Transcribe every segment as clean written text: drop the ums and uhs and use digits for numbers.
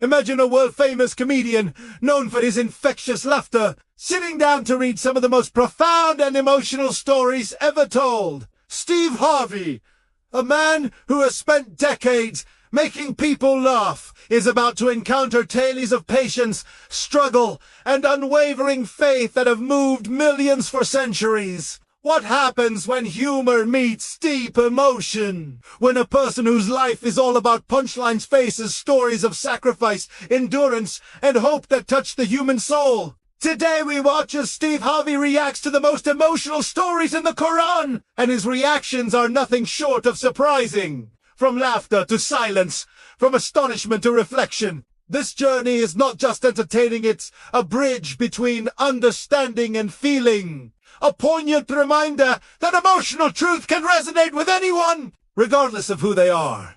Imagine a world-famous comedian, known for his infectious laughter, sitting down to read some of the most profound and emotional stories ever told. Steve Harvey, a man who has spent decades making people laugh, is about to encounter tales of patience, struggle, and unwavering faith that have moved millions for centuries. What happens when humor meets deep emotion? When a person whose life is all about punchlines faces stories of sacrifice, endurance, and hope that touch the human soul? Today we watch as Steve Harvey reacts to the most emotional stories in the Quran, and his reactions are nothing short of surprising. From laughter to silence, from astonishment to reflection. This journey is not just entertaining, it's a bridge between understanding and feeling. A poignant reminder that emotional truth can resonate with anyone, regardless of who they are.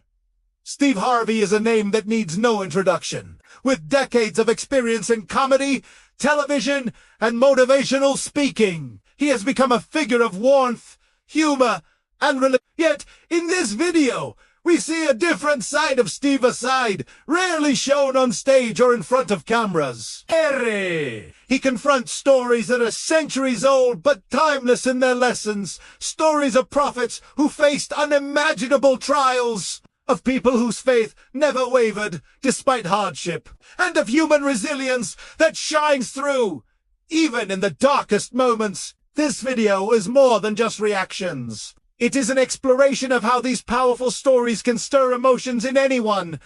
Steve Harvey is a name that needs no introduction. With decades of experience in comedy, television, and motivational speaking, he has become a figure of warmth, humor, and relief. Yet, in this video, we see a different side of Steve, a side rarely shown on stage or in front of cameras. He confronts stories that are centuries old but timeless in their lessons. Stories of prophets who faced unimaginable trials, of people whose faith never wavered despite hardship, and of human resilience that shines through, even in the darkest moments. This video is more than just reactions. It is an exploration of how these powerful stories can stir emotions in anyone.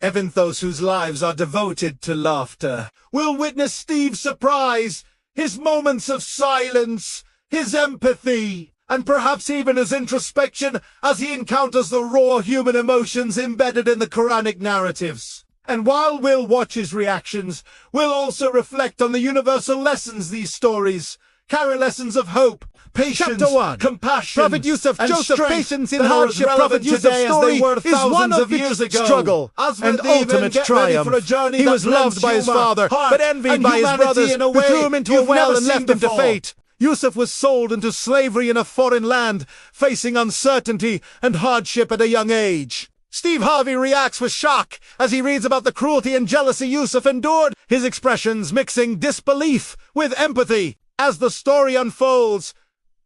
Even those whose lives are devoted to laughter will witness Steve's surprise, his moments of silence, his empathy, and perhaps even his introspection as he encounters the raw human emotions embedded in the Quranic narratives. And while we'll watch his reactions, we'll also reflect on the universal lessons these stories carry, lessons of hope, patience, Chapter 1. compassion, Prophet Yusuf, and Joseph, strength patience in that are as hardship. relevant Prophet Yusuf's today as story they were is thousands one of of years ago. struggle and ultimate triumph. He was loved by his father, but envied by his brothers, who threw him into a well and left him to fate. Yusuf was sold into slavery in a foreign land, facing uncertainty and hardship at a young age. Steve Harvey reacts with shock as he reads about the cruelty and jealousy Yusuf endured, his expressions mixing disbelief with empathy. As the story unfolds,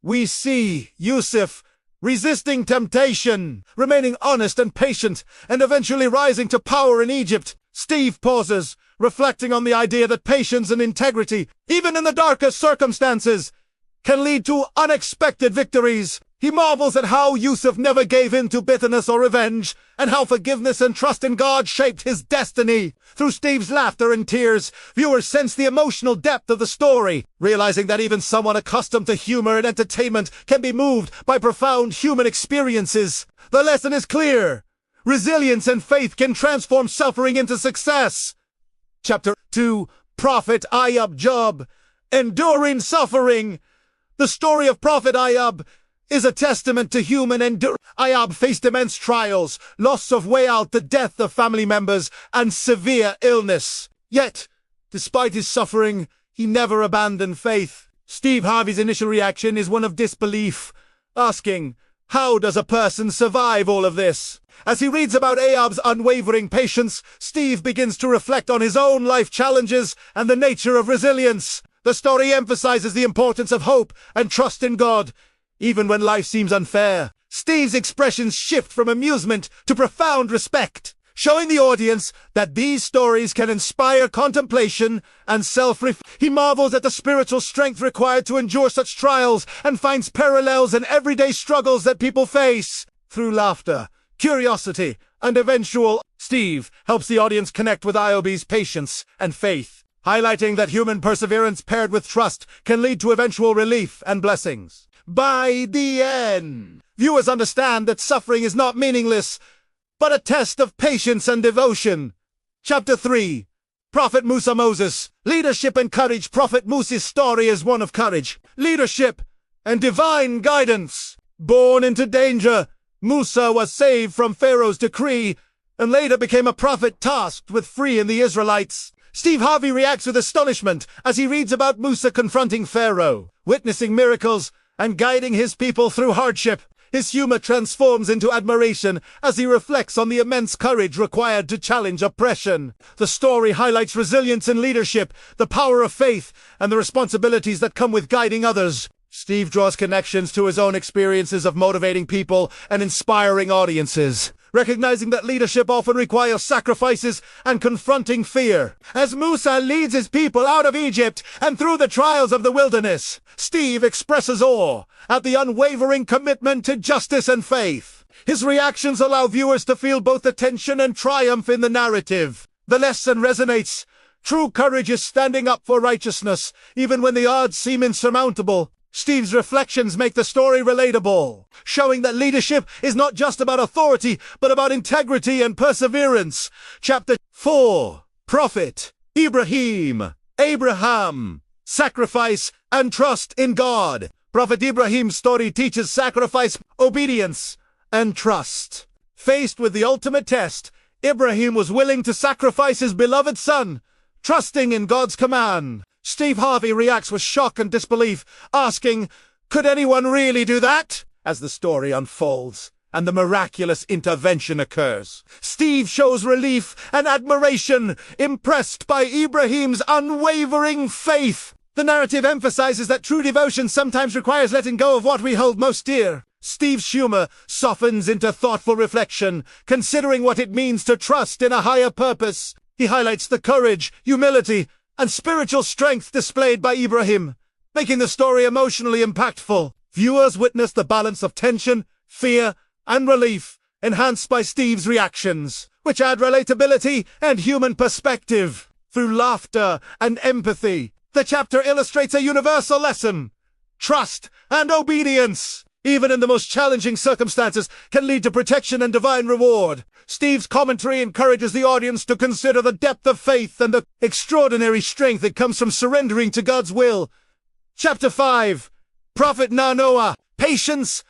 we see Yusuf resisting temptation, remaining honest and patient, and eventually rising to power in Egypt. Steve pauses, reflecting on the idea that patience and integrity, even in the darkest circumstances, can lead to unexpected victories. He marvels at how Yusuf never gave in to bitterness or revenge, and how forgiveness and trust in God shaped his destiny. Through Steve's laughter and tears, viewers sense the emotional depth of the story, realizing that even someone accustomed to humor and entertainment can be moved by profound human experiences. The lesson is clear. Resilience and faith can transform suffering into success. Chapter 2. Prophet Ayub Job, Enduring Suffering. The story of Prophet Ayub is a testament to human endurance. Ayub faced immense trials, loss of way out, the death of family members, and severe illness. Yet, despite his suffering, he never abandoned faith. Steve Harvey's initial reaction is one of disbelief, asking, how does a person survive all of this? As he reads about Ayub's unwavering patience, Steve begins to reflect on his own life challenges and the nature of resilience. The story emphasizes the importance of hope and trust in God, even when life seems unfair. Steve's expressions shift from amusement to profound respect, showing the audience that these stories can inspire contemplation and self-reflection. He marvels at the spiritual strength required to endure such trials and finds parallels in everyday struggles that people face. Through laughter, curiosity, and eventual, Steve helps the audience connect with Ayub's patience and faith, highlighting that human perseverance paired with trust can lead to eventual relief and blessings. By the end, viewers understand that suffering is not meaningless, but a test of patience and devotion. Chapter 3. Prophet Musa Moses, Leadership and Courage. Prophet Musa's story is one of courage, leadership, and divine guidance. Born into danger, Musa was saved from Pharaoh's decree, and later became a prophet tasked with freeing the Israelites. Steve Harvey reacts with astonishment as he reads about Musa confronting Pharaoh, witnessing miracles, and guiding his people through hardship. His humor transforms into admiration as he reflects on the immense courage required to challenge oppression. The story highlights resilience in leadership, the power of faith, and the responsibilities that come with guiding others. Steve draws connections to his own experiences of motivating people and inspiring audiences, recognizing that leadership often requires sacrifices and confronting fear. As Musa leads his people out of Egypt and through the trials of the wilderness, Steve expresses awe at the unwavering commitment to justice and faith. His reactions allow viewers to feel both the tension and triumph in the narrative. The lesson resonates. True courage is standing up for righteousness, even when the odds seem insurmountable. Steve's reflections make the story relatable, showing that leadership is not just about authority, but about integrity and perseverance. Chapter 4. Prophet Abraham. Sacrifice and trust in God. Prophet Ibrahim's story teaches sacrifice, obedience, and trust. Faced with the ultimate test, Ibrahim was willing to sacrifice his beloved son, trusting in God's command. Steve Harvey reacts with shock and disbelief, asking, "Could anyone really do that?" As the story unfolds and the miraculous intervention occurs, Steve shows relief and admiration, impressed by Ibrahim's unwavering faith. The narrative emphasizes that true devotion sometimes requires letting go of what we hold most dear. Steve's humor softens into thoughtful reflection, considering what it means to trust in a higher purpose. He highlights the courage, humility, and spiritual strength displayed by Ibrahim, making the story emotionally impactful. Viewers witness the balance of tension, fear, and relief, enhanced by Steve's reactions, which add relatability and human perspective. Through laughter and empathy, the chapter illustrates a universal lesson. Trust and obedience, even in the most challenging circumstances, can lead to protection and divine reward. Steve's commentary encourages the audience to consider the depth of faith and the extraordinary strength that comes from surrendering to God's will. Chapter 5. Prophet Noah. Patience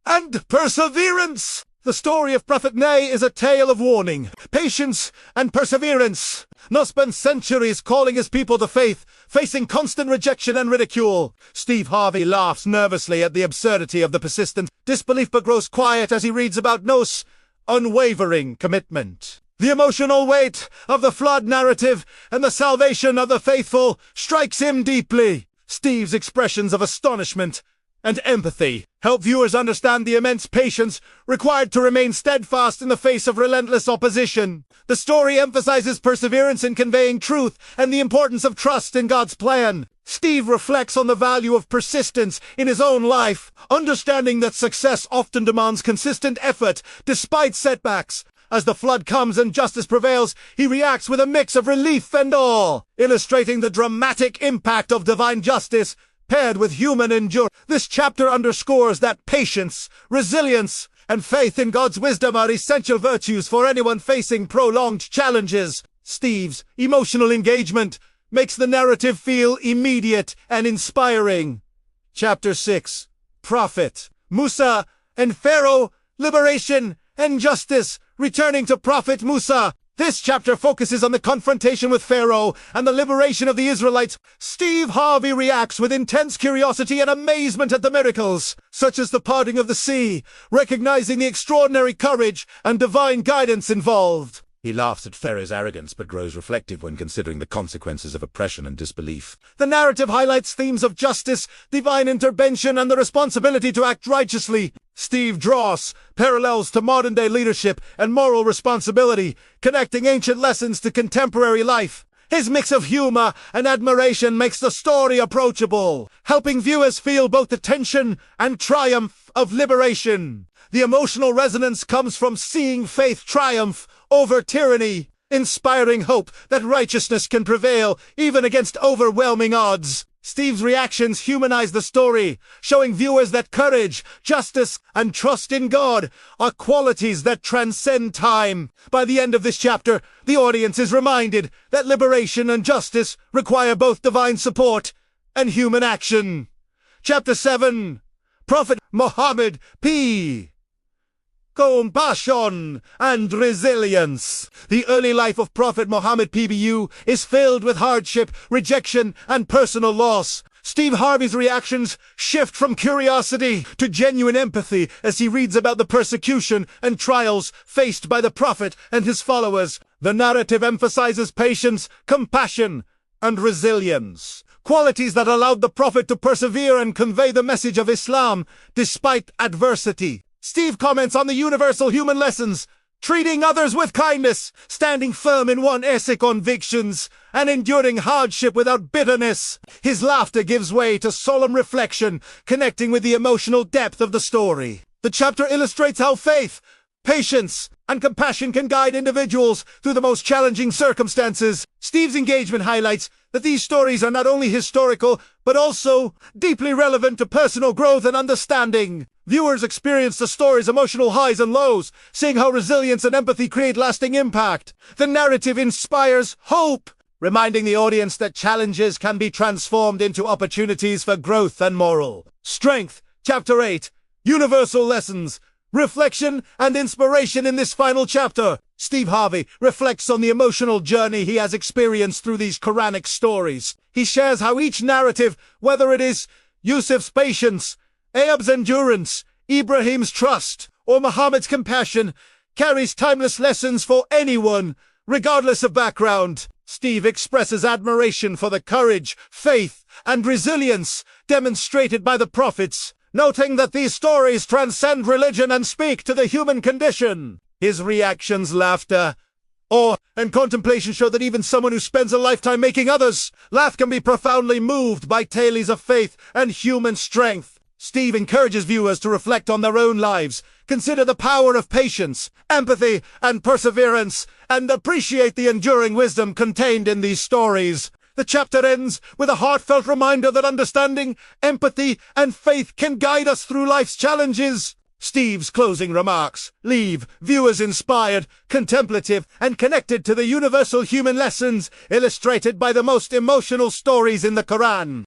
and perseverance. The story of Prophet Noah is a tale of warning, patience, and perseverance. Noah spent centuries calling his people to faith, facing constant rejection and ridicule. Steve Harvey laughs nervously at the absurdity of the persistent disbelief, but grows quiet as he reads about Noah's unwavering commitment. The emotional weight of the flood narrative and the salvation of the faithful strikes him deeply. Steve's expressions of astonishment and empathy help viewers understand the immense patience required to remain steadfast in the face of relentless opposition. The story emphasizes perseverance in conveying truth and the importance of trust in God's plan. Steve reflects on the value of persistence in his own life, understanding that success often demands consistent effort despite setbacks. As the flood comes and justice prevails, he reacts with a mix of relief and awe, illustrating the dramatic impact of divine justice paired with human endurance. This chapter underscores that patience, resilience, and faith in God's wisdom are essential virtues for anyone facing prolonged challenges. Steve's emotional engagement makes the narrative feel immediate and inspiring. Chapter 6. Prophet Musa and Pharaoh, Liberation and Justice. Returning to Prophet Musa, this chapter focuses on the confrontation with Pharaoh and the liberation of the Israelites. Steve Harvey reacts with intense curiosity and amazement at the miracles, such as the parting of the sea, recognizing the extraordinary courage and divine guidance involved. He laughs at Pharaoh's arrogance, but grows reflective when considering the consequences of oppression and disbelief. The narrative highlights themes of justice, divine intervention, and the responsibility to act righteously. Steve draws parallels to modern-day leadership and moral responsibility, connecting ancient lessons to contemporary life. His mix of humor and admiration makes the story approachable, helping viewers feel both the tension and triumph of liberation. The emotional resonance comes from seeing faith triumph over tyranny, inspiring hope that righteousness can prevail even against overwhelming odds. Steve's reactions humanize the story, showing viewers that courage, justice, and trust in God are qualities that transcend time. By the end of this chapter, the audience is reminded that liberation and justice require both divine support and human action. Chapter 7. Prophet Muhammad P. Compassion and resilience. The early life of Prophet Muhammad PBU is filled with hardship, rejection, and personal loss. Steve Harvey's reactions shift from curiosity to genuine empathy as he reads about the persecution and trials faced by the Prophet and his followers. The narrative emphasizes patience, compassion, and resilience, qualities that allowed the Prophet to persevere and convey the message of Islam despite adversity. Steve comments on the universal human lessons: treating others with kindness, standing firm in one's convictions, and enduring hardship without bitterness. His laughter gives way to solemn reflection, connecting with the emotional depth of the story. The chapter illustrates how faith, patience, and compassion can guide individuals through the most challenging circumstances. Steve's engagement highlights that these stories are not only historical, but also deeply relevant to personal growth and understanding. Viewers experience the story's emotional highs and lows, seeing how resilience and empathy create lasting impact. The narrative inspires hope, reminding the audience that challenges can be transformed into opportunities for growth and moral strength. Chapter 8. Universal Lessons. Reflection and inspiration. In this final chapter, Steve Harvey reflects on the emotional journey he has experienced through these Quranic stories. He shares how each narrative, whether it is Yusuf's patience, Ayub's endurance, Ibrahim's trust, or Muhammad's compassion, carries timeless lessons for anyone, regardless of background. Steve expresses admiration for the courage, faith, and resilience demonstrated by the prophets, noting that these stories transcend religion and speak to the human condition. His reactions, laughter, awe, and contemplation show that even someone who spends a lifetime making others laugh can be profoundly moved by tales of faith and human strength. Steve encourages viewers to reflect on their own lives, consider the power of patience, empathy, and perseverance, and appreciate the enduring wisdom contained in these stories. The chapter ends with a heartfelt reminder that understanding, empathy, and faith can guide us through life's challenges. Steve's closing remarks leave viewers inspired, contemplative, and connected to the universal human lessons illustrated by the most emotional stories in the Quran.